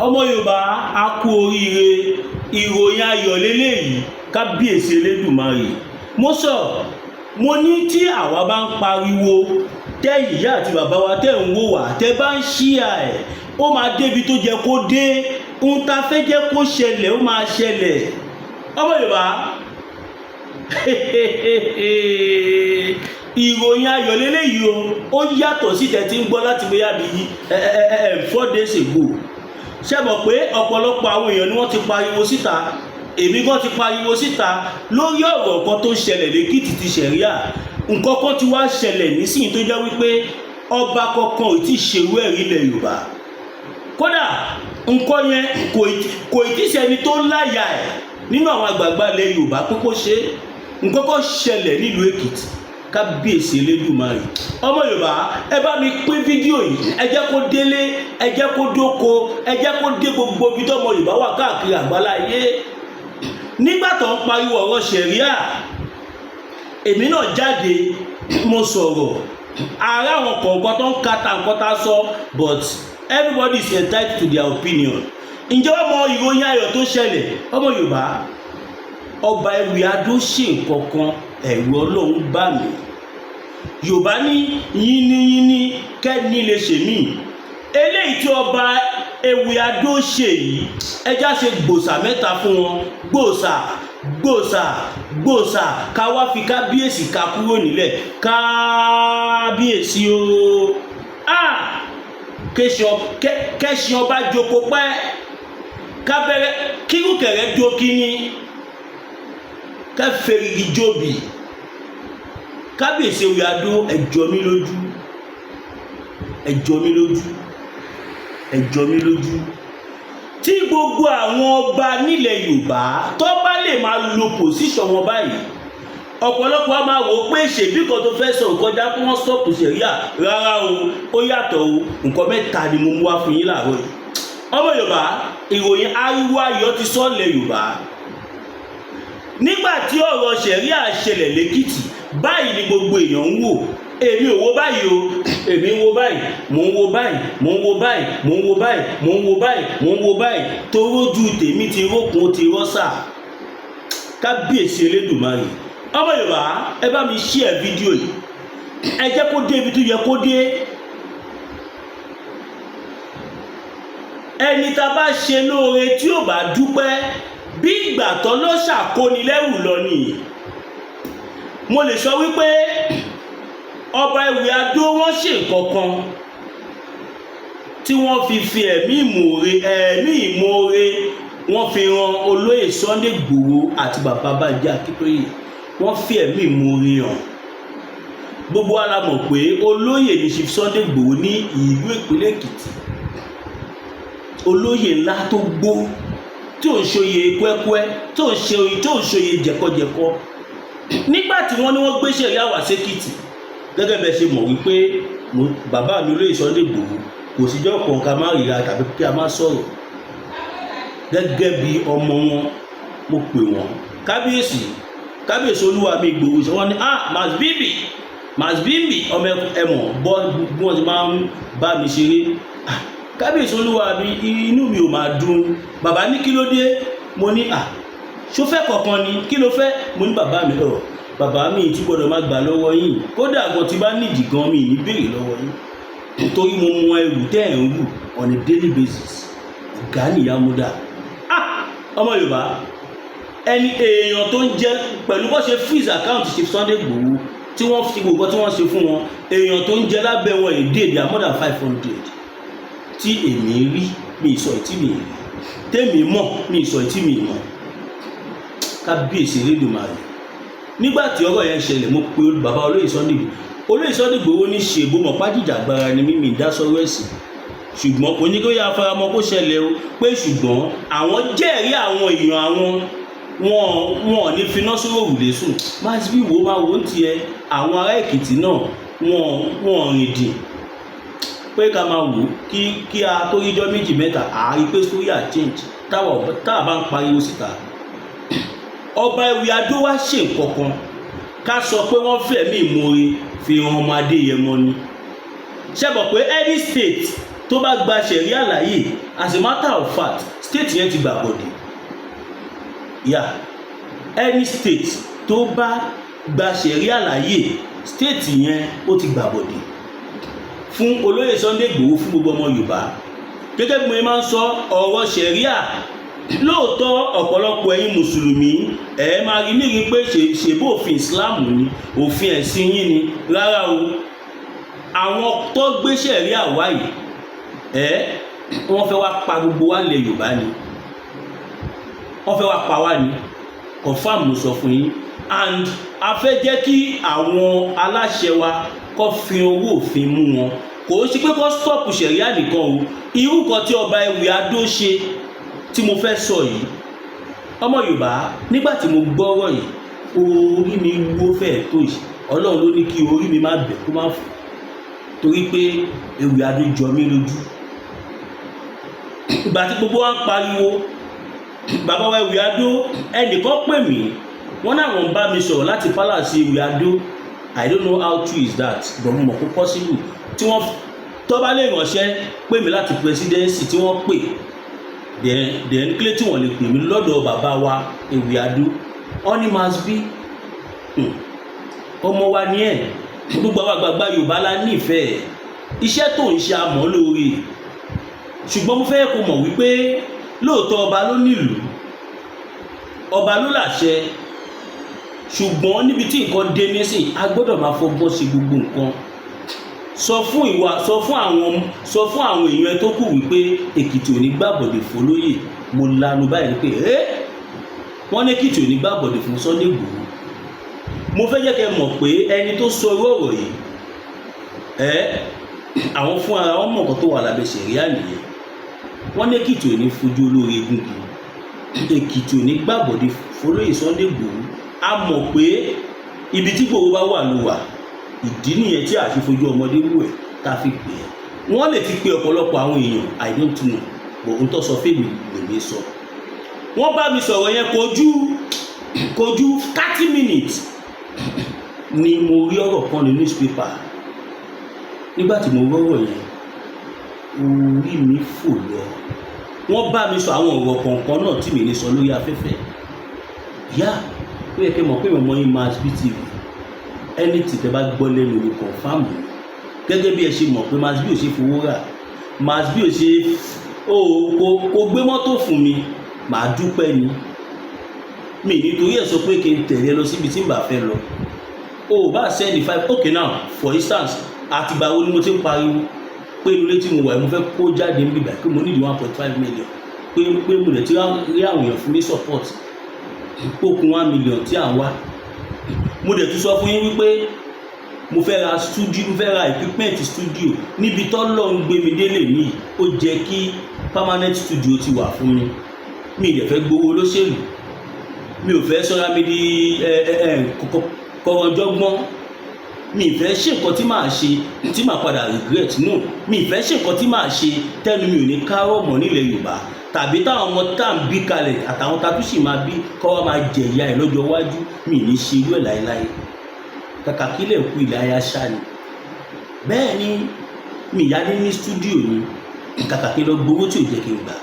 ọmọ Yorùbá a kú oríire, ìròyìn ayọ̀ lélẹ́yìí, kábíyèsí Elédùmarè. Mo ní tí àwa bá ń pariwo tẹ́yìn ìyá àti bàbá wa tẹ́ ń wò wá tẹ́ bá ń ṣíà ẹ̀, ó máa débi tó jẹ́ kó dé, ohun tá fẹ́ jẹ́ kó ṣẹlẹ̀ ó máa ṣẹlẹ̀. ọmọ Yorùbá ìròyìn ayọ̀ lélẹ́yìí ó yàtọ̀ sí tẹ́ tí ń gbọ́ láti bóyá bí 4 days ago. Ṣé mọ̀ pé ọ̀pọ̀lọpọ̀ àwọn èèyàn ni wọ́n ti pariwo síta, èmi gan ti pariwo síta lórí ọ̀rọ̀ kan tó ń ṣẹlẹ̀ lẹ́kìtì ti ṣẹ̀ríà. Nǹkan kan ti wá ṣẹlẹ̀ nísìnyí tó jẹ́ wípé ọba kankan ò tí ì ṣerú ẹ̀rí ilẹ̀ Yorùbá. Kódà nǹkan yẹn kò tí ì ṣẹni tó láyà ẹ̀ nínú àwọn àgbààgbà ilẹ̀ Yorùbá pípọ́ ṣe. Nǹkan kan ṣẹlẹ̀ nílùú Èkìtì, kábíyèsí Elédùmarè. ọmọ Yorùbá ẹ bá mi pín fídíò yìí, ẹ jẹ́ kó délé, ẹ jẹ́ kó dóko, ẹ jẹ́ kó dé gbogbo ibi tọ́mọ Yorùbá wà káàkiri àgbáláyé. Nígbà tó ń pariwo ọ̀rọ̀ ṣẹ̀ríà, èmi náà jáde mo sọ̀rọ̀, ara àwọn kọ̀ọ̀kan tó ń kata nǹkan tá sọ, but everybody is entitled to their opinion. Ǹjẹ́ wọ́n mọ ìròyìn ayọ̀ tó ṣẹlẹ̀? ọmọ Yorùbá, ọba Ewì-Adó ṣe nǹkan kan, ẹ̀rù Ọlọ́run bà mí. Yorùbá ní yínníyínní kẹ́ni lè ṣe mí. Eléyìí tí ọba Ewì-Adó ṣe yìí, ẹjá ṣe gbòòsà mẹ́ta fún wọn. Gbòòsà ká wá fi kábíyèsí ká kúrò nílẹ̀. Kábíyèsí o, kẹ́sìn ọba jókòó pẹ́, kábẹ́rẹ́ kírùkẹ̀rẹ́ dókíní, kẹfẹ́rìgì jóbi. Kábíyèsí Ewì-Adó, ẹ jọ mí lójú, ẹ jọ mí lójú, ẹ jọ mí lójú. Tí gbogbo àwọn ọba nílẹ̀ Yorùbá tó bá lè máa lo pòsíṣàn wọn báyìí, ọ̀pọ̀lọpọ̀ a máa wò ó pé ṣèbí kan tó fẹ́ sọ kọjá kí wọ́n stop ṣẹ̀ríà. Rárá o, ó yàtọ̀ o. Nǹkan mẹ́ta ni mo mú wá fún yín láàárọ̀ yìí. ọmọ Yorùbá, ìròyìn ariwo ayọ̀ ti sọ́lẹ̀ Yorùbá. Nígbà tí ọ̀rọ̀ ṣẹ̀ríà ṣẹlẹ̀ lẹ́kìtì, báyìí ni gbogbo èèyàn ń wò. Èmi ò wo báyìí o, èmi ń wo báyìí, mò ń wo báyìí, mò ń wo báyìí, mò ń wo báyìí, mò ń wo báyìí, mò ń wo báyìí, torójú tèmi ti rókun ó ti rọ́sà. Kábíyèsí Elédùmarè. ọmọ Yorùbá, ẹ bá mi share fídíò yìí, ẹ jẹ́ kó dé ibi tó yẹ kó dé. Ẹni tá bá ṣe lóore tí ò bá dúpẹ́, bí ìgbà tọ́lọ́ṣà kónilẹ́rù lọ nìyí. Mo lè sọ wípé ọba Ewì-Adó wọ́n ṣe nǹkan kan tí wọ́n fi ẹ̀mí ìmoore wọ́n fi ran olóyè Sunday Igboho àti bàbá Bánjí Akíntóyè. Wọ́n fi ẹ̀mí ìmoore hàn. Gbogbo wa la mọ̀ pé olóyè ní Chief Sunday Igboho ní ìlú ìpínlẹ̀ Èkìtì. Olóyè ńlá tó gbó, tí ò ń ṣoyè kwẹ́kwẹ́, tí ò ń ṣoyè jẹ̀kọjẹ̀kọ. Nígbà tí wọ́n ní wọ́n gbé ṣẹ̀ríà wá sékìtì, gẹ́gẹ́ bẹ́ẹ̀ ṣe mọ̀ wípé bàbá mi olóyè Sunday Igboho kò síjọ́ kan ká má ríra tàbí kí a má sọ̀rọ̀. Gẹ́gẹ́ bí ọmọ wọn, mo pè wọ́n, kábíyèsí olúwa mi Igboho ṣe wọ́n ní Mass Bimbi ọmọ ẹmọ̀ bọ́ bí wọ́n ti máa ń bá mi ṣeré. Kábíyèsí olúwa mi, inú mi ò máa dùn. Bàbá ní kí ló dé? Mo ní ṣó fẹ́ kọ̀ọ̀kan ni, kí ló fẹ́? Mo ní bàbá mi bàbá mi tí gbọ́dọ̀ má gbà lọ́wọ́ yín, kódà gan tí bá nídìí gan mi ní béèrè lọ́wọ́ yín, nítorí mo mọ ẹrù tẹ́ ẹ̀ ń rù on a daily basis. Ọ̀gá nìyá mo dà. ọmọ Yorùbá, ẹni èèyàn tó ń jẹ pẹ̀lú bó ṣe freeze account Chief Sunday Igboho tí wọ́n fi gbogbo tí wọ́n ṣe fún wọn, èèyàn tó ń jẹ lábẹ́ wọn èdè they are more than 500 tí èmi rí, mi ìsọ ìtí mi rí, tèmi mọ̀ mi ìsọ ìtí mi mọ̀. Kábíyèsí Elédùmarè. Nígbà tí ọ̀rọ̀ yẹn ṣẹlẹ̀, mo pe bàbá olóyè Sunday Igboho ní ṣègbó mọ̀ pájìjàgbara ni mímì ìdásọ́rọ̀ ẹ̀sìn, ṣùgbọ́n kò ní kó yá faramọ́ kó ṣẹlẹ̀ o, pé ṣùgbọ́n àwọn jẹ́rìí àwọn èèyàn àwọn wọn ní finá sórí òrùlé sùn. Mass B wo máa wò ó tiẹ̀, àwọn ará Èkìtì náà wọn rìn dì pé ká máa wò kí a tó ríjọ́ méjì mẹ́ta àárí pé story à change táwa bá ń pariwo síta. ọba Ewì-Adó wá ṣe nǹkan kan, ká sọ pé wọ́n fẹ̀mí ìmoore fi hàn ọmọ Adéyẹmọ ni. Ṣé mọ̀ pé any state tó bá gba ṣẹ̀ríà láàyè as a matter of fact state yẹn ti gbà bọ̀dẹ̀ any state tó bá gba ṣẹ̀ríà láàyè state yẹn ó ti gbà bọ̀dẹ̀ fún olóyè Sunday Igboho fún gbogbo ọmọ Yorùbá gẹ́gẹ́ bí mo máa ń sọ ọ̀rọ̀ ṣẹ̀ríà lóòótọ́ ọ̀pọ̀lọpọ̀ ẹ̀yin mùsùlùmí máa rí nírí pé ṣèbó òfin Islam ni òfin ẹ̀sìn yín ni rárá o àwọn tó gbé ṣẹ̀ríà wá yìí wọ́n fẹ́ wá pa gbogbo wa lẹ̀ Yorùbá ni wọ́n fẹ́ wá pa wá ni confam ló sọ fún yín and a fẹ́ jẹ́ kí àwọn aláṣẹ wa kó fi owó òfin mú wọn kò ó ṣe pé kó stop ṣẹ̀ríà nìkan o irú kan tí ọba Ewì Adó ṣe tí mo fẹ́ sọ yìí ọmọ Yorùbá nígbà tí mo gbọ́rọ̀ yìí orí mi wó fẹ́ẹ̀ tó yìí Ọlọ́run ló ní kí orí mi má bẹ̀ kó má fò torí pé Ewì Adó jọ mí lójú ìgbà tí gbogbo wa ń pariwo bàbá wa Ewì Adó ẹnìkan pè mí wọ́n náà wọ́n bá mi sọ̀rọ̀ láti palace Ewì Adó I don't know how true is that but mo mọ̀ pé possible tí wọ́n tó bá lè ránṣẹ́ pè mí láti presidency tí wọ́n pè then kílé tí wọ́n lè pè mí lọ́dọ̀ bàbá wa Ewì Adó ọ́ní must be ọmọ wa ní ẹ̀ gbogbo àwọn àgbààgbà Yorùbá la nífẹ̀ẹ́ iṣẹ́ tó ń ṣe àmọ́ lórí ṣùgbọ́n mo fẹ́ kó mọ̀ wípé lóòótọ́ ọba ló nílùú ọba ló láṣẹ ṣùgbọ́n níbi tí nǹkan dé nísìn a gbọ́dọ̀ máa fọgbọ́n ṣe gbogbo nǹkan sọ fún àwọn èèyàn tó kù wípé Èkìtì ò ní gbàbọ̀dè fólóyè mo lanu báyìí pé wọ́n ní Èkìtì ò ní gbàbọ̀dè fún Sunday Igboho mo fẹ́ jẹ́ kẹ́ mọ̀ pé ẹni tó sọ ọ̀rọ̀ yìí àwọn fún ara wọn mọ̀ nǹkan tó wà lábẹ́ ṣẹ̀ríà nìyẹn wọ́n ní Èkìtì ò ní fojú olóore egungun Èkìtì ò ní gbàbọ̀dè fólóyè Sunday Igboho a mọ̀ pé ibi tí Igboho bá wà ló wà ìdí nìyẹn tí a fi fojú ọmọdé wù ẹ́ tá a fi pè é wọ́n lè ti pe ọ̀pọ̀lọpọ̀ àwọn èèyàn I don't know but ohun tó sọ fèmí lèmi sọ wọ́n bá mi sọ̀rọ̀ yẹn kojú 30 minutes ni mo rí ọ̀rọ̀ kan ní newspaper nígbà tí mo rọ́rọ̀ yẹn orí mi fò lọ wọ́n bá mi sọ àwọn ọ̀rọ̀ kọ̀ọ̀kan náà tí mi ní sọ lórí afẹ́fẹ́ ó yẹ kí n mọ̀ pé ìmọ̀ yín Mass B TV ẹni tí tẹ bá gbọ́ lẹ́nu ní kọ̀ǹfàmù gẹ́gẹ́ bí ẹ ṣe mọ̀ pé Mass B ò ṣe fowó rà Mass B ò ṣe kò gbé mọ́tò fún mi màá dúpẹ́ ni mi nítorí ẹ̀ sọ pé kí n tẹ̀lé lọ síbi tí n bá fẹ́ lọ o bá send 5 okay now for instance àtìgbà wo ni mo ti ń pariwo pé ilé tí mo wà mo fẹ́ kó jáde níbi ìgbà pé mo ní 1.5 million pé mo lè ti rí àwọn èèyàn fún mi support ìpókun 1 million tí à ń wá mo dẹ̀ tún sọ fún yín wípé mo fẹ́ ra studio mo fẹ́ ra equipment studio níbi tọ́lọ́ ń gbé mi délé mi ó jẹ́ kí permanent studio ti wà fún mi mi ì dẹ̀ fẹ́ gbowó olóṣèlú mi ò fẹ́ sọ́ra mi di kọ̀rọ̀jọ́gbọ́n mi ì fẹ́ ṣe nǹkan tí màá ṣe tí màá padà regret no mi ì fẹ́ ṣe nǹkan tí màá ṣe tẹ́nu mi ò ní kárọ̀ mọ́ nílẹ̀ Yorùbá tàbí táwọn ọmọ tá à ń bí kalẹ̀ àtàwọn tá a tún sì máa bí kọ́ wa máa jẹ̀yà ẹ̀ lọ́jọ́ iwájú mi ní ṣe irú ẹ̀ láéláé kàkà kí lè kú ilẹ̀ ayá ṣá ni bẹ́ẹ̀ ni mi ìyá ní stúdíò ni kàkà kí lọ gbowó tí ò jẹ́ kí n gbà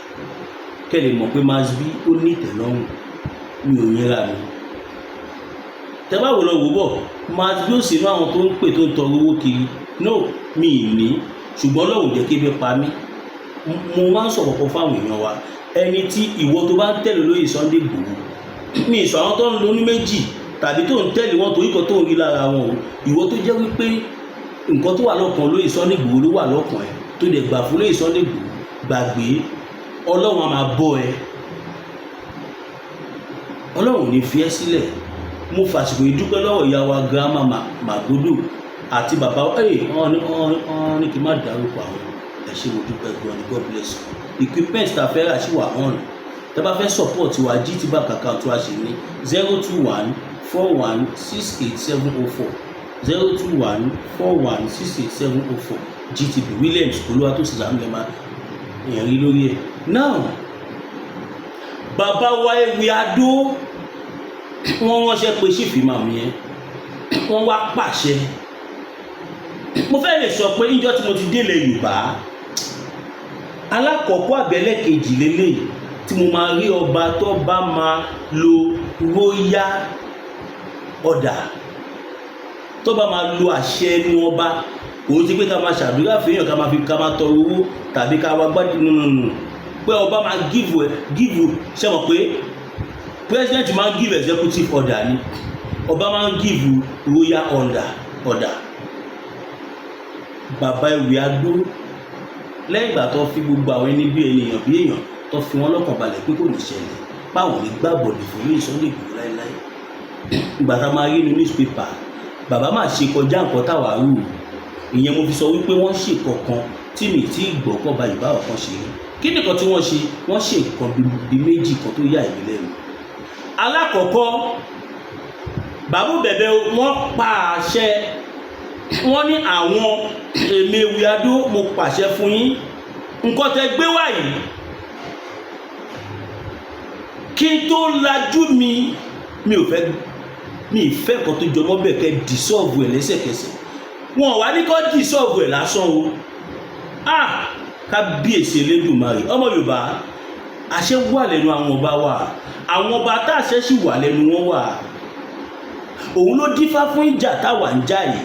kẹ́lẹ̀ mọ̀ pé Mass B ó ní ìtẹ̀lọ́rùn mi ò yẹra mi tẹ́ bá wò lọ wò bọ̀ Mass B ó sì ní àwọn tó ń pè tó ń tọrọ owó kiri no mi ì ní ṣùgbọ́n lọ́wọ́ jẹ́ kí ebi pa mí mo máa ń sọ̀rọ̀ kan fáwọn èèyàn wa ẹni tí ìwọ tó bá ń tẹ̀lé lóye Sunday Igboho mi ìsọ àwọn tó ń lóní méjì tàbí tó ń tẹ̀lé wọn torí kan tó ń rí lára wọn o ìwọ tó jẹ́ wípé nǹkan tó wà lọ́kàn lóye Sunday Igboho ló wà lọ́kàn ẹ̀ tó dẹ̀ gbà fún lóye Sunday Igboho gbàgbé Ọlọ́run á máa bọ́ ẹ Ọlọ́run ò ní fi ẹ́ sílẹ̀ mo fàṣìkò ìdúpẹ́ lọ́wọ́ ìyá wa Grandma Magodo àti bàbá wọn ní kí n má dárúkọ àwọn ẹ ṣé mo dúpẹ́ gan ni God bless you equipment ta fẹ́ rà sí wà hàn tẹ́ bá fẹ́ support wa GT Bank account wa ṣe ní 02141687040 02141687040 GTB Williams Olúwatósìn Sàmúlẹ́mà èèyàn rí lórí ẹ̀ now bàbá wa Ewì Adó wọ́n ránṣẹ́ pé sífìmà mi yẹn wọ́n wá pàṣẹ mo fẹ́ lè sọ pé níjọ́ tí mo ti délé Yorùbá alákọ̀ọ́kọ́ àbẹ́lẹ́kejì lélẹ́yìí tí mo máa rí ọba tó bá máa lo royal order, tó bá máa lo àṣẹ ẹnu ọba. Òun ti pé ká máa ṣàdúrà fẹ́yàn ká máa tọrọ owó tàbí ká wá gbádùn nínú pé ọba máa give ṣe mọ̀ pé president máa ń give executive order ni, ọba máa ń give royal order. Bàbá Ewíadó lẹ́yìn ìgbà tó fi gbogbo àwọn ẹni bí ènìyàn bí èèyàn tó fi wọ́n lọ́kàn balẹ̀ pé kò ní ṣẹlẹ̀ báwọn ní gbàgbọ́dì fún yìí Sunday Igboho láéláé. Ìgbà tá a máa rí ní newspaper bàbá máa ṣe kọjá nǹkan táwa rú, ìyẹn mo fi sọ wípé wọ́n ṣe kankan tí mi tí gbọ́ kọ́ bá Yorùbá ọ̀kan ṣe rí. Kí nìkan tí wọ́n ṣe? Wọ́n ṣe nǹkan bí méjì kan tó yà ìbílẹ̀ mi. Alákọ̀ọ́kọ́ bàbá bẹ̀bẹ̀ wọ́n pa àṣẹ, wọ́n ní àwọn èmi Ewíadó mo pàṣẹ fún yín nǹkan tẹ́ gbé wá yìí kí n tó lajú mi ìfẹ́ kan tó jọmọ́ bẹ́ẹ̀ kẹ́ dissolve ẹ̀ lẹ́sẹ̀kẹsẹ̀. Wọn wá ní kó dissolve ẹ̀ lásán o. Kábíyèsí Elédùmarè ọmọ Yorùbá àṣẹ wà lẹ́nu àwọn ọba wa, àwọn ọba tá àṣẹ sì wà lẹ́nu wọn wà. Òun ló dífá fún ìjà táwa ń jà yìí,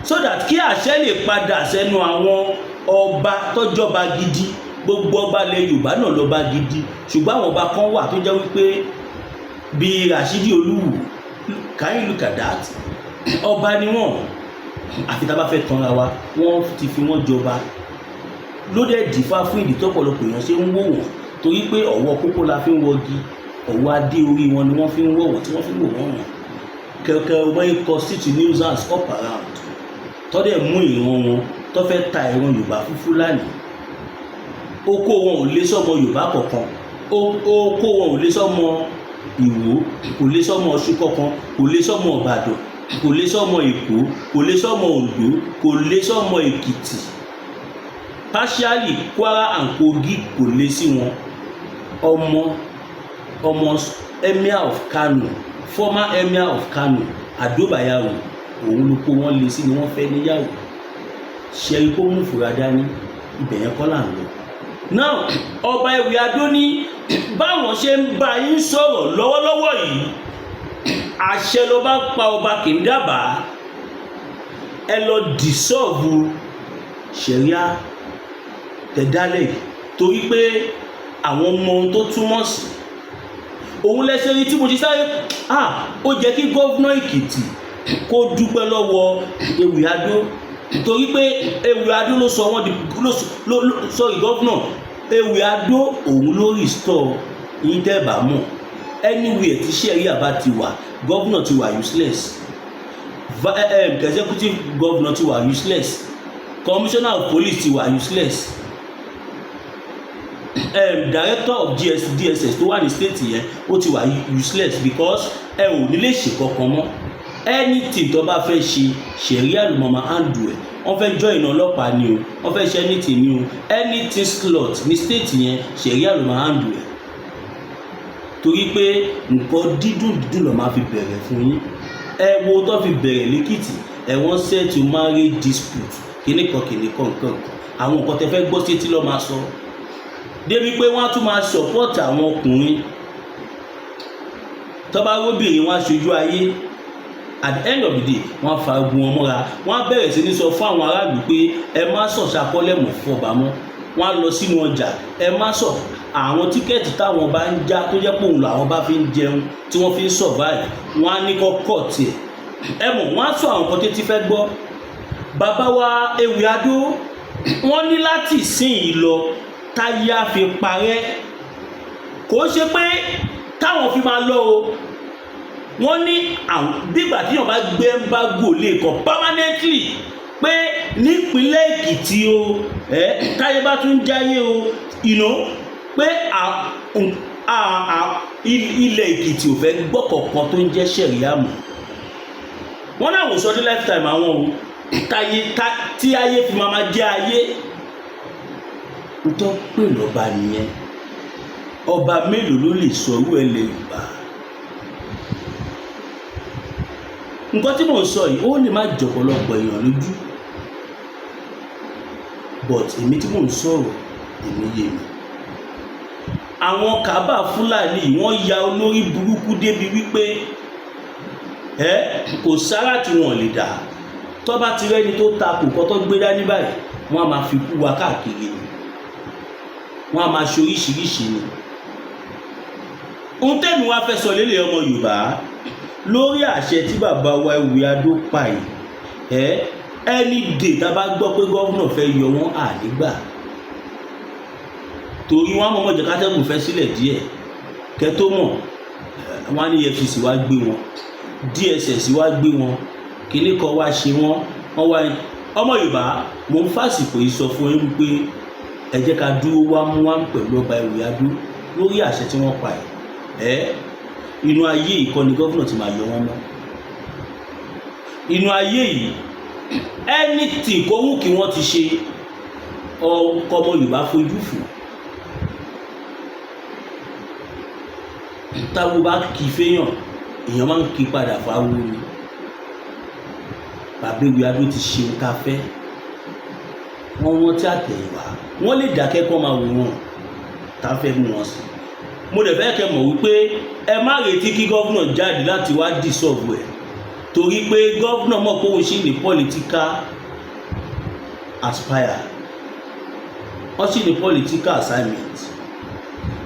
so that kí àṣẹ lè padà sẹ́nu àwọn ọba tọ́jọba gidi. Gbogbo ọba ilẹ̀ Yorùbá náà lọ́ba gidi, ṣùgbọ́n àwọn ọba kan wà tó jẹ́ wípé bíi Rashidi Olúwo, can you look at that? Ọba ni wọ́n, àfi tá a bá fẹ́ tanra wa wọ́n ti fi wọ́n jọba. Ló dẹ̀ dìfá fún ìdí tọ́pọ̀lọpọ̀ èèyàn ṣe ń wò wọ́n, torí pé ọ̀wọ́ kókó la fi ń wọ́gi, ọ̀wọ́ adé orí wọn ni wọ́n fi ń wọ̀ wọ́n tí wọ́n fi ń wò wọ́n wọ̀n. Kẹ̀kẹ́ wọ́n ń constitute nuisance up around, tọ́dẹ̀ mú ìran wọn tó fẹ́ ta ìran Yorùbá fún Fúlàní. Oko wọn ò lé sọ́mọ Yorùbá kankan, oko wọn ò lé sọ́mọ Ìwó, kò lé sọ́mọ Ọ̀ṣun kankan, kò lé sọ́mọ Ìbàdàn, kò lé sọ́mọ Èkó, kò lé sọ́mọ Oǹdó, kò lé sọ́mọ Èkìtì. Partially Kwara and Kogi kò lé sí wọn. Ọmọ Emir of Kano, former Emir of Kano, Ado Bayero, òun ló kó wọn lé sí ni wọ́n fẹ́ níyàwó. Ṣẹ́rí kó mú fura dání, ibẹ̀ yẹn kọ́ là ń lọ. Now ọba Ewíadó ní báwọn ṣe ń bá yín sọ̀rọ̀ lọ́wọ́lọ́wọ́ yìí, àṣẹ ló bá pa ọba kì í dábàá, ẹ lọ dissolve ṣẹ̀ríà tẹ̀dálẹ̀ torí pé àwọn ọmọ ohun tó túmọ̀ sí. Òun lẹ́sẹ̀ rí tí mo ti sáré ó jẹ́ kí gọ́vnà Èkìtì kó dúpẹ́ lọ́wọ́ Ewíadó, torí pé Ewíadó ló sọ wọ́n di gọ́vnà Ewíadó òun ló restore yín tẹ́ẹ̀bà mọ̀. Anywhere tí ṣẹ̀ríà bá ti wà, gọ́vnà ti wà useless, executive governor ti wà useless, commissioner of police ti wà useless, director of DSS tó wà ní state yẹn ó ti wà useless, because ẹ ò ní lè ṣe kankan mọ́. Anything tó bá fẹ́ ṣe ṣẹ̀ríà ló máa handle ẹ̀. Wọ́n fẹ́ join ọlọ́pàá ni o, wọ́n fẹ́ ṣe anything ni o, anything slot ní state yẹn ṣẹ̀ríà ló máa handle ẹ̀. Torí pé nǹkan dídùn ló máa fi bẹ̀rẹ̀ fún yín. Ẹ wo tó fi bẹ̀rẹ̀ lẹ́kìtì, wọ́n settle marriage dispute kìnnìkan nǹkan. Àwọn nǹkan tẹ fẹ́ gbọ́ sí etí ló máa sọ. Débi pé wọ́n á tún máa support àwọn ọkùnrin tó bá róbìnrin wọn aṣojú ayé. At the end of the day wọ́n fa ogun wọn mọ́ra, wọ́n á bẹ̀rẹ̀ sí ní sọ fún àwọn aráàlú pé ẹ má sọ ṣàkọlẹ̀mọ̀ fọba mọ́. Wọ́n á lọ sínú ọjà, ẹ má sọ àwọn tíkẹ́ẹ̀tì táwọn bá ń já tó jẹ́ pé òun làwọn bá fi ń jẹun tí wọ́n fi ń survive, wọ́n á ní kọ́kọ́ tiẹ̀. Ẹ mọ̀ wọ́n á sọ àwọn nǹkan tó ti fẹ́ gbọ́. Bàbá wa Ewíadó wọ́n ní láti ìsìn yìí lọ táyà fi parẹ́, kò ṣe pé táwọn fi máa lọ o. Wọ́n ní àwọn bígbà tí wọ́n bá gbé embargo lè kọ́ permanently pé nípínlẹ̀ Èkìtì o táyé bá tún jáyé o pé ilẹ̀ Èkìtì ò fẹ́ gbọ́ kọ̀ọ̀kan tó ń jẹ́ ṣẹ̀ríà mọ́. Wọ́n náà wò sọ ní lifetime àwọn o tí ayé fi máa jẹ́ ayé. Tó pè lọ́ba nìyẹn. Ọba mélòó ló lè sọ irú ẹ̀ lè Yorùbá? Nǹkan tí mò ń sọ yìí ó lè má jọ̀pọ̀lọpọ̀ èèyàn lójú. but èmi tí mò ń sọ̀rọ̀ èmi yé mi. Àwọn Kábà Fúlàní wọ́n ya olórí burúkú débi wípé kò sára tí wọ́n lè dà. Tó bá ti rẹ́ni tó takò kọ́ tó gbé dání báyìí wọ́n á máa fi kú wa káàkiri ni, wọ́n á máa ṣe oríṣiríṣi ni. Ohun tẹ́mi wá fẹ́ sọ lélẹ̀ ọmọ Yorùbá lórí àṣẹ tí bàbá wa Ewuyi Ado pa yìí, any day tá bá gbọ́ pé gọ́vùnà fẹ́ yọ wọ́n ànígbà, torí wọ́n á mọ̀mọ́ jẹ́ kátẹ́gùn fẹ́ sílẹ̀ díẹ̀ kẹ́ tó mọ̀ wọ́n á ní EFCC wá gbé wọn, DSS wá gbé wọn, kíní kan wá ṣe wọ́n wá. Ọmọ Yorùbá mo ń fàsìkò yìí sọ fún yín wípé ẹ jẹ́ ká dúró wámúwámú pẹ̀lú ọba Ewuyi Ado lórí àṣẹ tí wọ́n pa yìí. Inú ayé ìkọ́ni gọ́vùnà ti máa yọ wọ́n mọ́. Inú ayé yìí anything kó wù kí wọ́n ti ṣe ọkọ ọmọ Yorùbá fojú fò. Táwo bá kí fẹ́yàn èèyàn máa ń kí padà fáwo ni. Bàbá Ewuyi Ado ti ṣe ń ká fẹ́, wọ́n tí àtẹ̀yìnwá wọ́n lè dákẹ́ kọ́ máa wò wọ́n tá fẹ́ mú wọn sí. Mo dẹ̀ fẹ́ kẹ́ mọ̀ wípé ẹ má retí kí gọ́vùnà jáde láti wá dissolve ẹ̀, torí pé gọ́vùnà mọ̀ pé òun ṣì ní political aspire, wọ́n ṣì ní political assignment.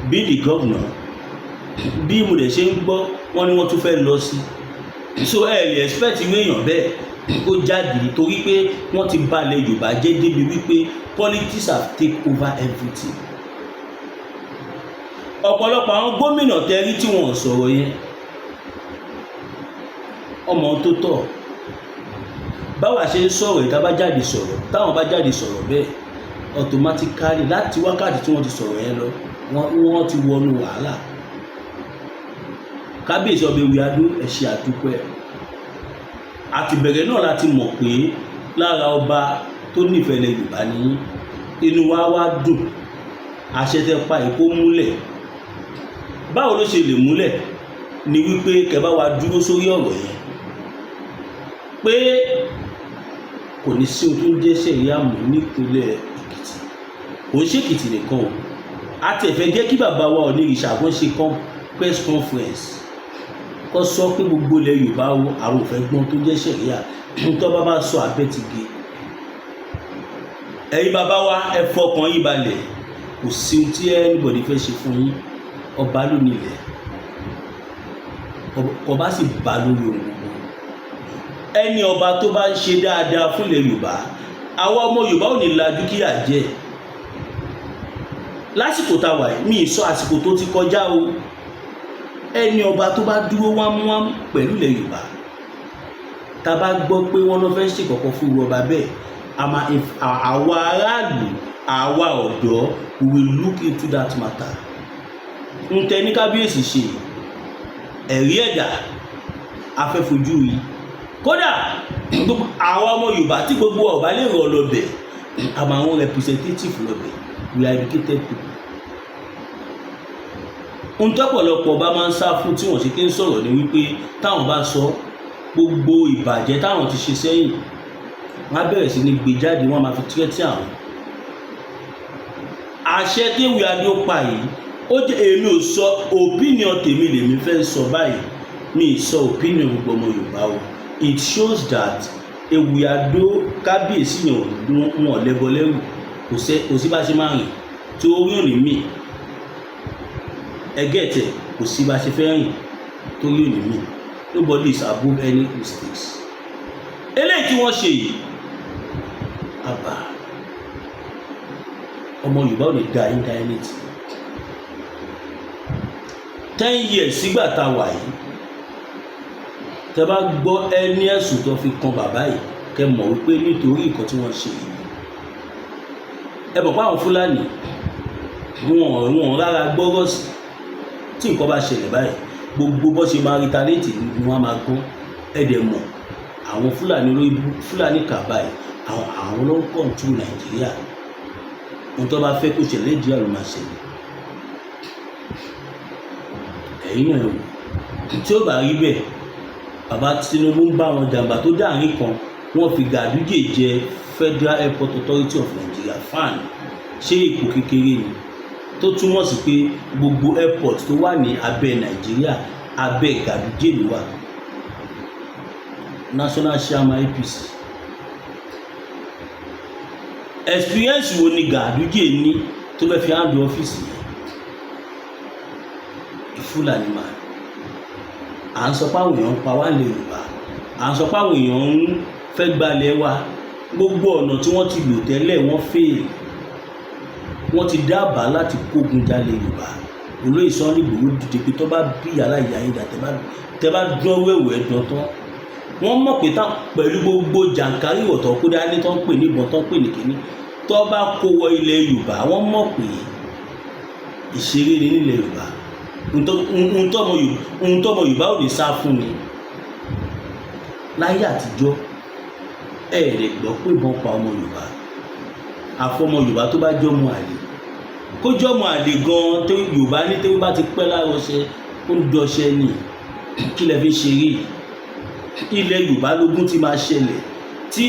Bí the governor bí mo dẹ̀ ṣe ń gbọ́ wọ́n ní wọ́n tún fẹ́ lọ sí, so ẹ lè expect ìwé èèyàn bẹ́ẹ̀ kó jáde torí pé wọ́n ti balẹ̀ Yorùbá jẹ́ débi wípé politics have take over everything. Ọ̀pọ̀lọpọ̀ àwọn gómìnà tẹ́rí tí wọ́n sọ̀rọ̀ yẹn ọmọ tó tọ̀ báwa ṣe ń sọ̀rọ̀ ìta bá jáde sọ̀rọ̀, táwọn bá jáde sọ̀rọ̀ bẹ́ẹ̀ automatically láti wákàtí tí wọ́n ti sọ̀rọ̀ yẹn lọ wọ́n ti wọnú wàhálà. Kábíyèsí ọba Ewuyi Ado ẹ ṣé àdúpẹ́. Àti bẹ̀rẹ̀ náà láti mọ̀ pé lára ọba tó nífẹ̀ẹ́ ilẹ̀ Yorùbá ní inú wa wá dùn àṣẹ tẹ́ pa èkó múlẹ̀. Báwo ló ṣe lè múlẹ̀ ni wípé kẹ́ bá wa dúró sórí ọ̀rọ̀ yẹn pé kò ní sí ohun tó ń jẹ́ sẹ̀ríà mọ́ nípínlẹ̀ Èkìtì. Kò ń ṣèkìtì nìkan o, a ti fẹ́ jẹ́ kí bàbá wa Onírìṣà kan ṣe press conference kó sọ pé gbogbo ilẹ̀ Yorùbá àwọn ò fẹ́ gbọ́n tó jẹ́ sẹ̀ríà tó bá bá sọ abẹ́ ti gé. Ẹ̀yin bàbá wa ẹ fọkàn yín balẹ̀, kò sí ohun tí anybody fẹ́ ṣe fún yín. Ọba ló nílẹ̀, ọba sì bá lórí ohun gbogbo. Ẹni ọba tó bá ń ṣe dáadáa fún ilẹ̀ Yorùbá, àwa ọmọ Yorùbá ò ní lajú kí à jẹ́. Lásìkò tá wà yìí mi ì sọ àsìkò tó ti kọjá o. Ẹni ọba tó bá dúró wámúwámú pẹ̀lú ilẹ̀ Yorùbá, tá bá gbọ́ pé wọ́n lọ fẹ́ ṣèkọ̀kọ̀ fún ọba bẹ́ẹ̀, àwa aráàlú àwa ọ̀dọ́ we will look into that matter. Ń tẹ ní kábíyèsí ṣe ẹ̀rí ẹ̀dá afẹ́fojú yìí. Kódà àwọn ọmọ Yorùbá tí gbogbo ọba lè rọ lọ́bẹ̀, àmọ́ àwọn representative lọ́bẹ̀, we are educated people. Ohun tọ́pọ̀lọpọ̀ ọba máa ń sá fún tí wọ́n ṣe kí ń sọ̀rọ̀ ni wípé táwọn bá sọ gbogbo ìbàjẹ́ táwọn ti ṣe sẹ́yìn wọ́n á bẹ̀rẹ̀ sí ní gbé jáde, wọ́n máa fi tírẹ́tì àwọn. Àṣẹ tí Ewuyi Ado pa yìí ó jẹ́ èmi ò sọ opinion tèmi lèmi fẹ́ sọ báyìí, mi ì sọ opinion gbogbo ọmọ Yorùbá o. It shows that Ewuyi Ado kábíyèsí yẹn wọn lẹ́bọ lẹ́rù, kò sí bá ṣe máa rìn tí orí ò ní mì. Ẹgẹ́ tẹ̀ kò sí bá ṣe fẹ́ rìn tó rí ò ní mì. Nobody is above any mistakes. Eléyìí tí wọ́n ṣe yìí àbá ọmọ Yorùbá ò lè dá íńtánẹ́ẹ̀tì 10 years sígbà tá a wà yìí. Tẹ́ bá gbọ́ ẹni ẹ̀sùn tó fi kan bàbá yìí kẹ́ mọ̀ wípé nítorí nǹkan tí wọ́n ṣe yìí. Ẹ mọ̀ pé àwọn Fúlàní wọn rárá gbọ́rọ̀ sí tí nǹkan bá ṣẹlẹ̀ báyìí, gbogbo bó ṣe máa retaliate ni wọ́n máa gbọ́n. Ẹ dẹ̀ mọ̀ àwọn Fúlàní olóyìnbó Fúlàní Kábà yìí àwọn ló ń control Nàìjíríà. Ohun tó bá fẹ́ kó ṣẹlẹ̀ Nàìjíríà ló máa ṣẹlẹ̀. Ẹ̀yin náà tí ó bá rí bẹ́ẹ̀, bàbá Tinubu ń bá wọn jàǹbá tó dáàrin kan, wọ́n fi Gàdúgè jẹ Federal Airport Authority of Nigeria FAAN ṣé ipò kékeré ni tó túmọ̀ sí pé gbogbo airport tó wà ní abẹ́ Nàìjíríà abẹ́ Ganduje ló wà. National Chairman APC experience wo ni Ganduje ní tó fẹ́ fi handle ọ́fíìsì yẹn? Ìfúlàní máa à ń sọ pé àwọn èèyàn ń pa wá lè Yorùbá, à ń sọ pé àwọn èèyàn ń fẹ́ gbalẹ̀ wa, gbogbo ọ̀nà tí wọ́n ti lò tẹ́lẹ̀ wọ́n fail, wọ́n ti dábàá láti kógun jalè Yorùbá. Olóyè Sunday Igboho dìde pé tó bá bí yàrá ìyá yín dà tẹ́ bá dán wẹ̀wẹ̀ dán tán. Wọ́n mọ̀ pé pẹ̀lú gbogbo jàǹkárí ọ̀tọ̀ kó dání tó ń pè ní ìbọn tó ń pè ní kíní tó bá kó wọ ilẹ̀ Yorùbá, wọ́n mọ̀ pé ìṣeré ni nílẹ̀ Yorùbá. Ohun tọ́mọ Yorùbá ò lè sá fún ni. Láyé àtijọ́ lè gbọ́ pé ìbọn pa ọmọ Yorùbá, àfọmọ Yorùbá tó bá jọmọ àlè, kó jọmọ àlè gan-an tó Yorùbá ní tó bá ti pẹ́ lára ọṣẹ ó ń dọṣẹ ni. Kí lẹ fi ṣeré? Ilẹ̀ Yorùbá lógún ti máa ṣẹlẹ̀ tí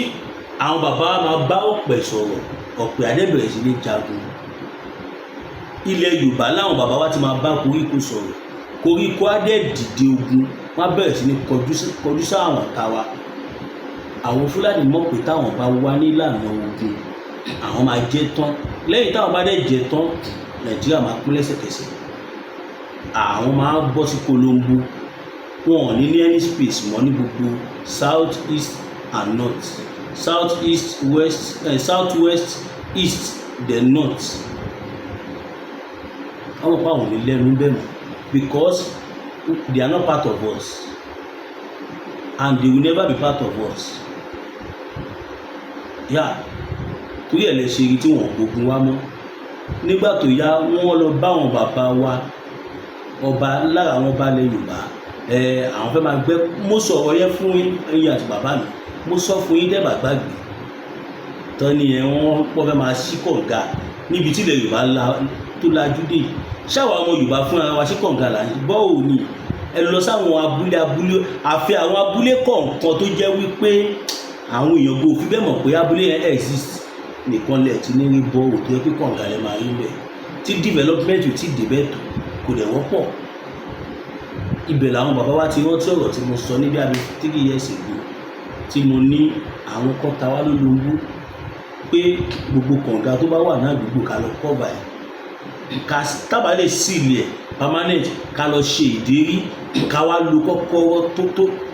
àwọn bàbá wa máa bá Ọ̀pẹ sọ̀rọ̀, Ọ̀pẹ adébẹ̀rẹ̀ sí ní jagun. Ilẹ̀ Yorùbá láwọn bàbá wa ti máa bá koríko sọ̀rọ̀, koríko adé dìde ogun, wọ́n bẹ̀rẹ̀ sí ní kọjú sáwọn ọ̀tá wa. Àwọn Fúlàní mọ̀ pé táwọn bá wá nílànà ogun àwọn máa jẹ tán, lẹ́yìn táwọn bá dẹ̀ jẹ tán Nàìjíríà máa kú lẹ́sẹ̀kẹsẹ̀. Àwọn máa bọ́ sí Colombo, wọn ò ní any space mọ́ ní gbogbo south east and north, south east west, south west east then north. Àwọn pa àwọn lẹ́nu bẹ́ẹ̀ mọ́ because they are not part of us and they will never be part of us. Torí ẹ̀ lè ṣe rí tí wọ́n gbógun wá mọ́. Nígbà tó yá wọ́n lọ bá àwọn bàbá wa ọba lára àwọn ọba ilẹ̀ Yorùbá, àwọn fẹ́ máa gbẹ́. Mo sọ̀rọ̀ yẹn fún ẹ̀yin àti bàbá mi, mo sọ fún yín dẹ́gbà gbàgbé tán ni wọ́n pọ̀ fẹ́ máa ṣí kànga níbi tí ilẹ̀ Yorùbá tó lajú dé. Ṣáwa ọmọ Yorùbá fún ara wa ṣí kànga là ń bọ́ òní. Ẹ lọ sáwọn abúlé àfi àwọn abúlé kọ̀ọ̀kan tó jẹ́ wípé àwọn èèyàn gbọ́ òfin bẹ́ẹ̀ mọ̀ pé abúlé yẹn exist nìkan lẹ̀ tí ní rí bọ́ òtún yẹ pé kànga lẹ́ máa rí bẹ́ẹ̀ tí development ò tí débẹ̀ tó kò dẹ̀ wọ́pọ̀. Ibẹ̀ làwọn bàbá wa ti rántí ọ̀rọ̀ tí mo sọ níbi àbí 3 years ago tí mo ní àwọn kan ta wá lólobó pé gbogbo kànga tó bá wà ní àdúgbò ká lọ cover ẹ̀, tábà lè sílì ẹ̀ permanent, ká lọ ṣe ìdérí, ká wá lo kọ́kọ́rọ́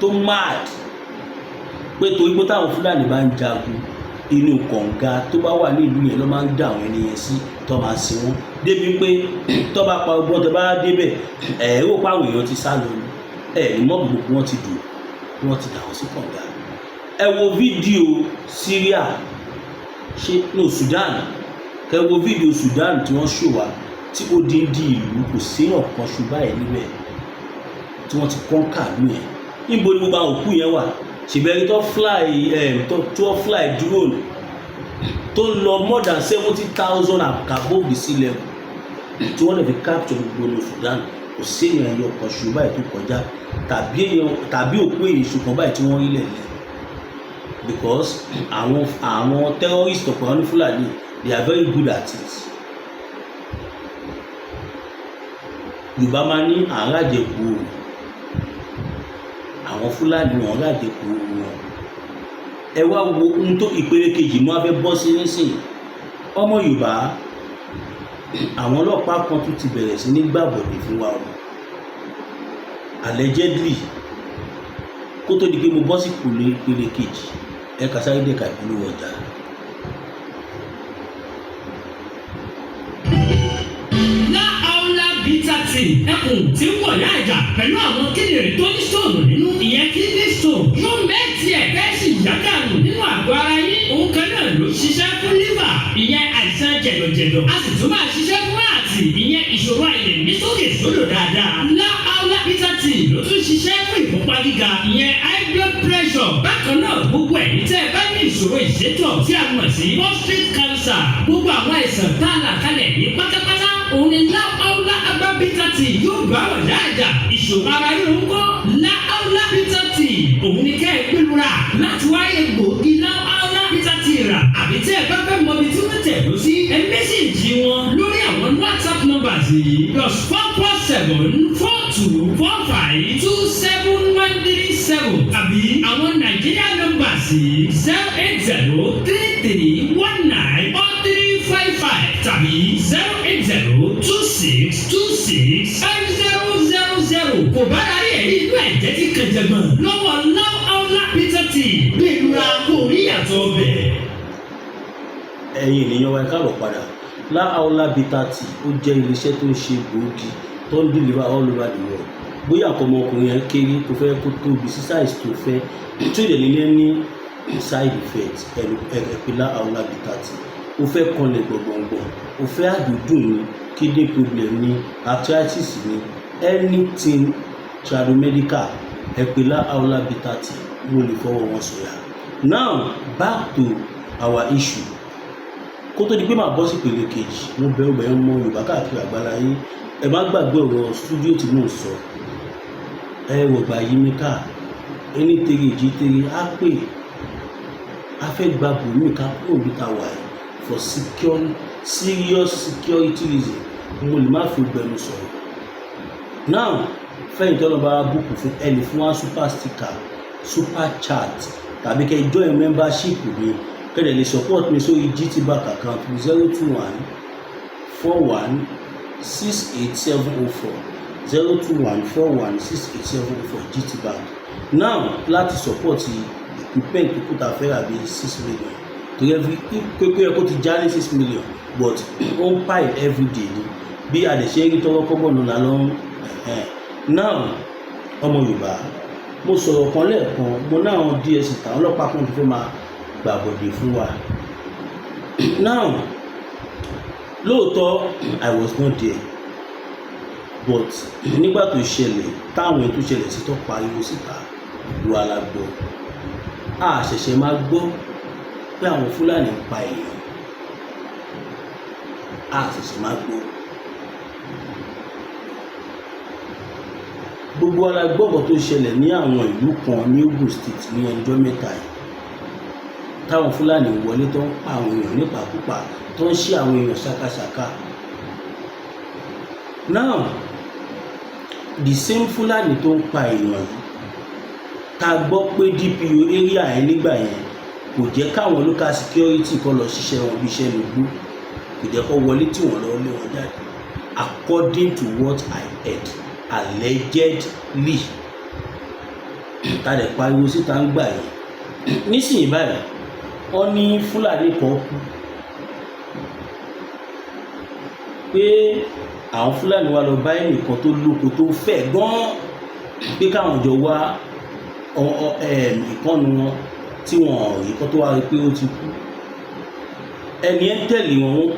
tó mad pé torí pé táwọn Fúlàní bá ń jagun inú kànga tó bá wà ní ìlú yẹn ló máa ń dá àwọn ènìyàn sí tó máa sin wọn débi pé tó bá pa ọgbọ́n tó bá débẹ̀ ó pa àwọn èèyàn ti sá lọ ní mọ́ gbogbo wọn ti dùn, wọ́n ti dà wọ́n sí kànga. Ẹ wo fídíò Syria Sudan, kẹ wo fídíò Sudan tí wọ́n ṣò wá tí ó díndín ìlú kò séèyàn kan ṣùgbọ́n ẹ̀ níbẹ̀ tí wọ́n ti kọ́ńkà lù yẹn. Níbo ni gbogbo àwọn òkú yẹn wà? Ṣèbẹ̀rí tó fly drone tó lọ more than 70,000 above the sea level tí wọ́n lè fi capture gbogbo ní Sudan. Kò séèyàn ẹyọ kan ṣùgbọ́n ẹ̀ tó kọjá tàbí òkú èyí ṣùgbọ́n báyìí tí wọ́n rí lẹ̀ because àwọn terrorist ọ̀pọ̀ ní Fúlàní they are very good at it. Yorùbá máa ní àràjẹkù àwọn Fúlàní wọn rájẹkù wọn. Ẹ wá wo ohun tó ìpele kejì mú abẹ́ bọ́ sí nísìnyí. Ọmọ Yorùbá àwọn ọlọ́pàá kan tún ti bẹ̀rẹ̀ sí ní gbàbọ̀dé fún wa ọmọ allegedly kó tó di pé mo bọ́ sí ìpele kejì ẹ̀ka sáré dẹ̀ka ìpolówó ọjà. Ẹkùn tí ń wọ̀ láàjà pẹ̀lú àwọn kíndìnrín tó ní stone nínú ìyẹn kidney stone yóò mẹ́tì ẹ̀ kẹ́sì yàgànù nínú àgọ́ ara yín. Òun kan náà ló ṣiṣẹ́ fún liver ìyẹn àìsàn jẹ̀dọ̀jẹ̀dọ̀. A sì tún máa ṣiṣẹ́ fún àti ìyẹn ìṣòro àìlè ní sókè sódò dáadáa. Láàlá bitter tea ló tún ṣiṣẹ́ fún ìfúnpá gíga ìyẹn high blood pressure. Bákan náà gbogbo ẹ̀yin tẹ́ ẹ bá ní ìṣòro ìṣètọ̀ tí a mọ̀ sí prostate cancer, gbogbo àwọn àìsàn tá a là kalẹ̀ ní pátápátá òun ni láàlá bitter tea yóò bá wà dáadáa. Ìṣòro ara yóò ń kọ́ láàlá bitter tea òun ni kẹ́ ẹ gbẹ́lura láti wáyé gbòógì láàlá Peter ti rà àbí tẹ́ ẹ bá fẹ́ mọ ibi tí wọ́n tẹ̀ lọ sí ẹ mẹ́sẹ̀jì wọn lórí àwọn WhatsApp numbers yìí +447-4245-27137 àbí àwọn Nigeria numbers yìí 08033194355 tàbí 08026265000 kò bá darí ẹ̀rí inú ẹ̀jẹ̀ tí kẹjẹgbọ̀n lọ́wọ́ Láúláú Peter Tea gbẹ̀lúra kò rí ìyàtọ̀ ọbẹ̀. ẹ̀yin ènìyàn wa ẹ káàbọ̀ padà. Láúláú Peter Tea ó jẹ́ iléeṣẹ́ tó ń ṣe gbòógì tó ń deliver all over the world. Bóyá nǹkan ọmọkùnrin yẹn kéré tó fẹ́ kó tóbi sí size tó fẹ́ tó dẹ̀ nílé ní side effect ẹ̀pẹ̀ Láúláú Peter Tea. O fẹ́ kanlẹ̀ gbọ̀ngbọ̀ngbọ̀n, o fẹ́ àdúdùn ní kidney problem ní arthritis ní anything tradomedical ẹ̀pẹ̀ Láúláú Peter Tea mo lè fọwọ́ wọn sọ̀yà. Now back to our issue. Kó tó di pé màá bọ́ sí ìpele kejì, mo bẹ̀rù mọ Yorùbá káàkiri àgbáláyé. Ẹ má gbàgbé ọ̀rọ̀ studio tí mò ń sọ. Ẹ wọ̀gbà yí mi ká ẹni tèrè jí tèrè á pè á fẹ́ gba bòmí ká kúrò bí ta wà yìí for serious security reason. Mo lè má fi gbẹnu sọ̀rọ̀. Now fẹ́yìn tó lọ bá búkù fún ẹni fún wa super sticker super chat tàbí kẹ́ join membership mi kẹ́lẹ̀ lè support mi sórí GTBank account 02141687040 02141687040 GTBank. Now láti support equipment pípọ̀ tá a fẹ́ rà bí 6 million torí every pépé ẹ̀kọ́ ti já ní 6 million but on pile every day ni bí àdẹ̀ṣe rí tọwọ́ kọ́bọ̀ lọ́la lọ́rùn. Now ọmọ Yorùbá mo sọ̀rọ̀ kan lẹ́ẹ̀kan mo náà àwọn DSC táwọn ọlọ́pàá kan tó fẹ́ máa gbàbọ̀dé fún wa. Now lóòótọ́ I was not there but nígbà tó ṣẹlẹ̀ táwọn ètò ṣẹlẹ̀ sí tó pariwo síta lu alágbọ́ a ṣẹ̀ṣẹ̀ máa gbọ́ pé àwọn Fúlàní ń pa èèyàn a ṣẹ̀ṣẹ̀ máa gbọ́. Gbogbo alágbọ́bọ̀ tó ṣẹlẹ̀ ní àwọn ìlú kan ní Ogun State ní ọjọ́ mẹ́ta yìí táwọn Fúlàní wọlé tó ń pa àwọn èèyàn nípakúpa tó ń ṣe àwọn èèyàn ṣàkàṣàkà. Now the same Fúlàní tó ń pa èèyàn yìí ta gbọ́ pé DPO area yẹn nígbà yẹn kò jẹ́ káwọn local security kọ́ lọ ṣiṣẹ́ wọn bí iṣẹ́ lógún kò jẹ́ kó wọlé tí wọ́n lọ́wọ́ lé wọn jáde according to what I heard allegedly tàdé pariwo síta ń gbà yẹn. Nísìnyí báyìí wọ́n ní Fúlàní kan kú pé àwọn Fúlàní wa lọ bá ẹnìkan tó lóko tó fẹ̀ gan-an pé káwọn jọ wá ìkànnì wọn tí wọn rí kó tó wá rí pé ó ti kú. Ẹni ẹ ń tẹ̀lé wọn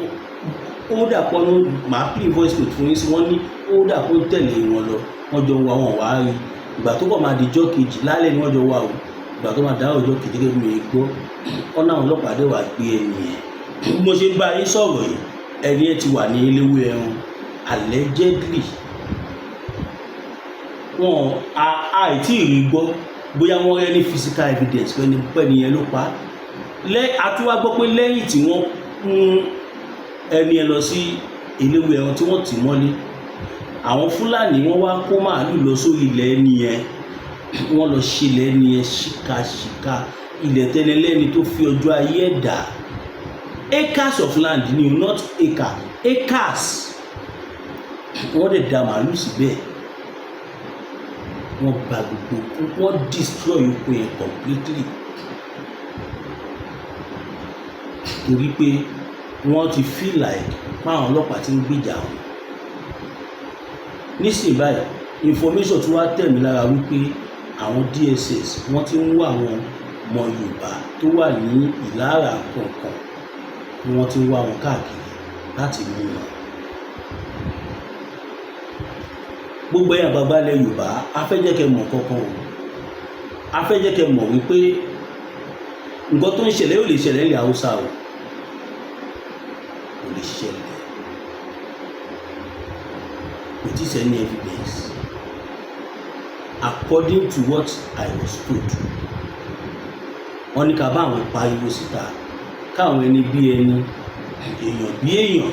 ó dàpọ̀ ní màá play voice note fún yín sí wọ́n ní ó dàpọ̀ tẹ̀lé wọn lọ wọ́n jọ wá wọn wá rí ìgbà tó bọ̀ máa di ọjọ́ kejì lálẹ́ ni wọ́n jọ wá o ìgbà tó máa dáhùn ọjọ́ kejì gẹ́gẹ́ bí mi gbọ́ ọ̀nà àwọn ọlọ́pàá dẹ̀ wá gbé ẹni yẹn. Mo ṣe bá yín sọ̀rọ̀ yìí ẹni yẹn ti wà ní eléwé ẹran allegedly wọn àìtí rí gbọ́ bóyá wọ́n rẹ́ ní physical evidence pẹ́ni yẹn ló pa àtúwá gbọ́ pé lẹ́yìn tí wọ́n mú ẹni yẹn lọ sí eléwé ẹran tí wọ́n tì mọ́lé àwọn Fúlàní wọ́n wá kó màálù lọ sórí ilẹ̀ ẹni yẹn wọ́n lọ ṣe ilẹ̀ ẹni yẹn ṣìkàṣìkà ilẹ̀ tẹ́lẹ̀lẹ́ni tó fi ọjọ́ ayé ẹ̀dá acres of land ni not acre acres wọ́n dẹ̀ da màálù síbẹ̀ wọ́n bà gbogbo wọ́n destroy oko yẹn completely torí pé wọ́n ti feel like páwọn ọlọ́pàá ti ń gbìjà wọn. Nísìnyí báyìí information tí wàá tẹ̀ mí lára wípé àwọn DSS wọ́n ti ń wá àwọn ọmọ Yorùbá tó wà ní Ìlara kọ̀ọ̀kan ni wọ́n ti ń wá wọn káàkiri láti mú wọn. Gbogbo ẹ̀yà bàbá ilẹ̀ Yorùbá a fẹ́ jẹ́ kẹ́ mọ̀ kankan o a fẹ́ jẹ́ kẹ́ mọ̀ wípé nǹkan tó ń ṣẹlẹ̀ yóò lè ṣẹlẹ̀ ilẹ̀ Haúsá o kò lè ṣẹlẹ̀ with this any evidence according to what I was told wọ́n ní ká bá àwọn pariwo síta káwọn ẹni bí ẹni èèyàn bí èèyàn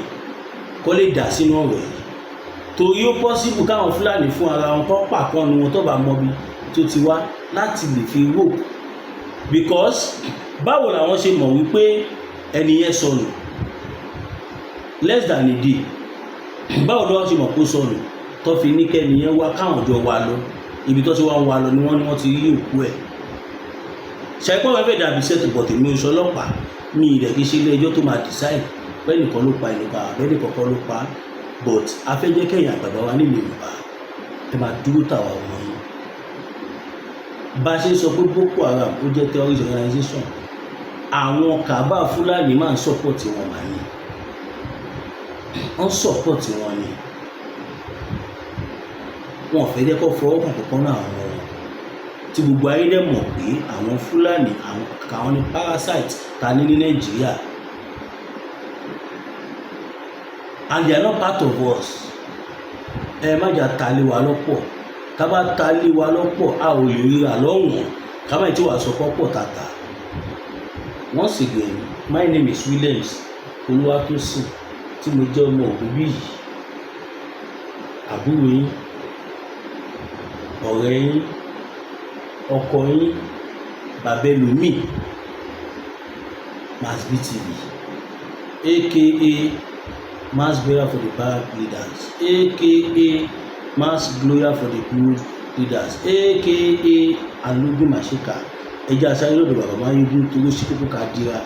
kó lè dà sínú ọ̀rọ̀ yìí torí ó pọ́sibù káwọn Fúlàní fún ara wọn kọ́ pàkọ́nu wọn tó bá mọbi tó ti wá láti lè fi rò because báwo làwọn ṣe mọ̀ wípé ẹni yẹn sọnù less than a day báwo ló wá ṣe mọ̀ kó sọnù tó fi ní kẹ́ni yẹn wá káwọn jọ wá lọ ibi tó ti wá ń wá lọ ni wọ́n ti rí òkú ẹ̀ ṣàìpọ̀ wọn fẹ́ dàbí sẹ́tù bọ̀ tèmi oṣù ọlọ́pàá ní ilẹ̀ kí ṣe ilé ẹjọ́ tó máa decide bẹ́ẹ̀ nìkan ló pa ẹnìkan bẹ́ẹ̀ nìkan kọ́ ló pa but afẹ́jẹ́ kẹ́yìn àgbàgbà wa nílùú Yorùbá ẹ máa dúró tàwa ọmọ yìí bá a ṣe sọ pé Boko Haram ó jẹ́ terrorist organization àwọn kàbá Fúlàní máa ń support wọn máa ní wọ́n support wọn ni wọn fẹ́ jẹ́ kó fọwọ́ kàn kọ́kọ́ náà àwọn wọn tí gbogbo ayé dẹ̀ mọ̀ pé àwọn Fúlàní àwọn ní parasite ta ní Nàìjíríà and they are not part of us ẹ má jà ta lé wa lọ́pọ̀ ká bá ta lé wa lọ́pọ̀ a ò lè ríra lọ́wọ́n ká má tí wàá sọ pọ́pọ̀ tàtà once again my name is Williams Olúwatósìn tí mo jẹ́ ọmọ òbí yìí àbúrò yín ọ̀rẹ́ yín ọkọ yín bàbá ẹlòmíì Masbi TV aka mass burial for the bad leaders aka mass gloria for the good leaders aka Alogun Mashika ẹjẹ aṣáájú lọ́dọ̀ bàbá Máyégún tó ló ṣe kókó ká dira.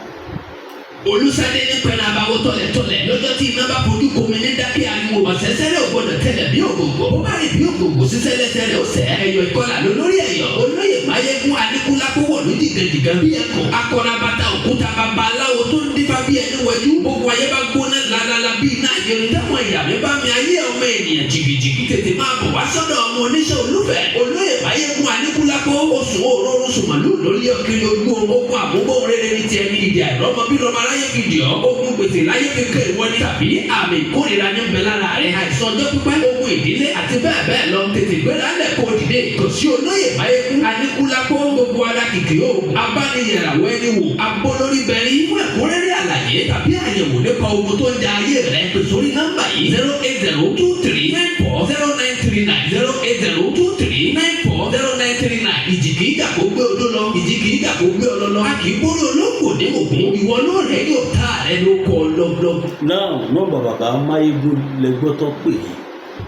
Olùsàdé ní pẹ̀lú àbáwọ̀ tọ̀lẹ̀tọ̀lẹ̀ lọ́jọ́ tí iná bá fojú komi ní dákì ariwo ọ̀sẹ̀sẹ̀rẹ̀ ò gbọdọ̀ tẹ̀lẹ̀ bí ògògbò ó bá rí bí ògògbò sísẹ́lẹ̀sẹ̀rẹ̀ ó sẹ̀ ẹ̀yọ̀ ìkọlà lólórí ẹ̀yọ̀ olóyè Máyégún Aníkúlápó wọ̀ ló dìgẹ̀dìgẹ̀ bí ẹ̀kọ́ akọ́nabata òkúta babaláwo tó ń dífá bí ẹni wẹ̀jú gbogbo ayé bá gbóná lálálá bí iná àjẹrin táwọn ìyàmí bá mi ayé ọmọ ènìyàn jìbìjìbì tètè máa bọ̀ wá sọ́dọ̀ ọmọ oníṣẹ́ olúfẹ́ olóyè Máyégún Aníkúlápó oṣù òróró sùmọ̀lú lórí ọkiri ojú ogun àmúgbó rere ní tiẹ̀ ní ìdí àìrọ́mọ bí lọ́mọ aláyé fìdí ọ́ ogun gbèsè láyé kékeré ìwọ ni tàbí àmì ìkórìíra ní bẹ lára rẹ̀ àìsàn ọjọ́ pípẹ́ ogun ìdílé àti bẹ́ẹ̀ bẹ́ẹ̀ lọ tètè gbéra lẹ̀ kó dìde kò sí olóyè Máyégún Aníkúlápó gbogbo ara kìkì ó abániyẹ̀ràwọ̀ ẹni wò abólórí bẹ̀rí fún ẹ̀kúnrẹ́rẹ́ àlàyé tàbí àyẹ̀wò nípa ogun tó ń da ayé rẹ̀ pè sórí nọ́mbà yìí 08023940939 ìjì kìí jà kó gbé odó lọ ìjì kìí jà kó gbé ọlọ́lọ́ a kìí gbórí olóko ní ògùn ìwọ náà rẹ̀ yóò tá rẹ̀ ló kọ́ lọ́gbọ́n. náà nọ́mbà bàbá Máyégún lẹgbọ́ tó pè é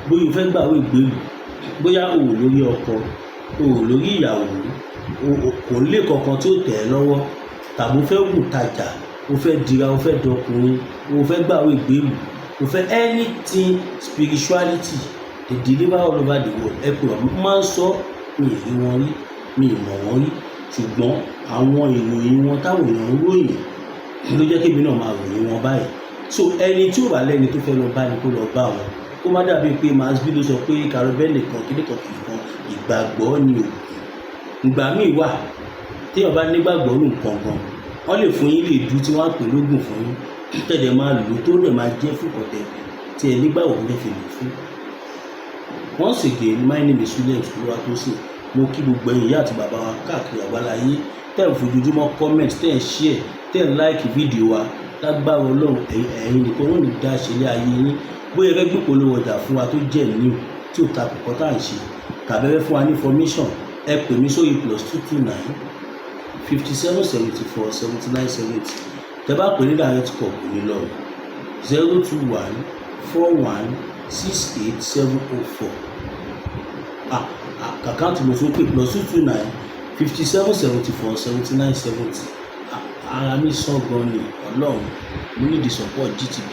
bóyá o fẹ́ gbàwé ìgbélú bóyá o ò lórí ọkọ o ò lórí ìyàwó kò lè kankan tí ó tẹ̀ ẹ́ lọ́wọ́ tàbí o fẹ́ wù tajà o fẹ́ dira o fẹ́ dọkùnrin o fẹ́ gbàwé ìgbélú o fẹ́ anything spirituality they deliver all over the world ẹ pé wọ́n máa ń sọ mi ì rí wọn rí mi ì mọ̀ wọ́n rí ṣùgbọ́n àwọn ìròyìn wọn táwọn èèyàn ń ròyìn ló jẹ́ kébì náà máa ròyìn wọn báyìí so ẹni tí ò bá lẹ́ni tó fẹ́ lọ bá ni kó lọ bá wọn kó má dàbí pé Masbi ló sọ pé karobẹ́ nìkan kíníkan kìnìkan ìgbàgbọ́ ni o ìgbà míì wà téèyàn bá nígbàgbọ́ nù kankan wọ́n lè fún yín lè dú tí wọ́n á pè lógún fún yín tẹ̀lé máa lò tó dẹ̀ máa jẹ́ fún kọ̀tẹ́ tí ẹ nígbàgbọ́ lè fi lò fún. Once again my name is Williams Olúwatósìn mo kí gbogbo ẹ̀yin ìyá àti bàbá wa káàkiri àgbáláyé tẹ́ ẹ̀ fojoojúmọ́ comment tẹ́ ẹ̀ share tẹ́ ẹ̀ like fídíò wa lágbára Ọlọ́run ẹ̀yin nìkan wọ́n ní dá ṣe lé ayé yín bóyá ẹgbẹ́ gbé polówó ọjà fún wa tó jẹ́ new tí ò ta kọ̀kọ́ tá à ń ṣe tàbẹ́rẹ́ fún wa ní information ẹ pè mí sórí +229 5774 7970 tẹ́ bá pè ní direct call kò ní lọ 021 41 68704 àkáǹtì mo tún pè +229 5774 7970 ara mi sàn gan ni Ọlọ́run mo ní the support GTB.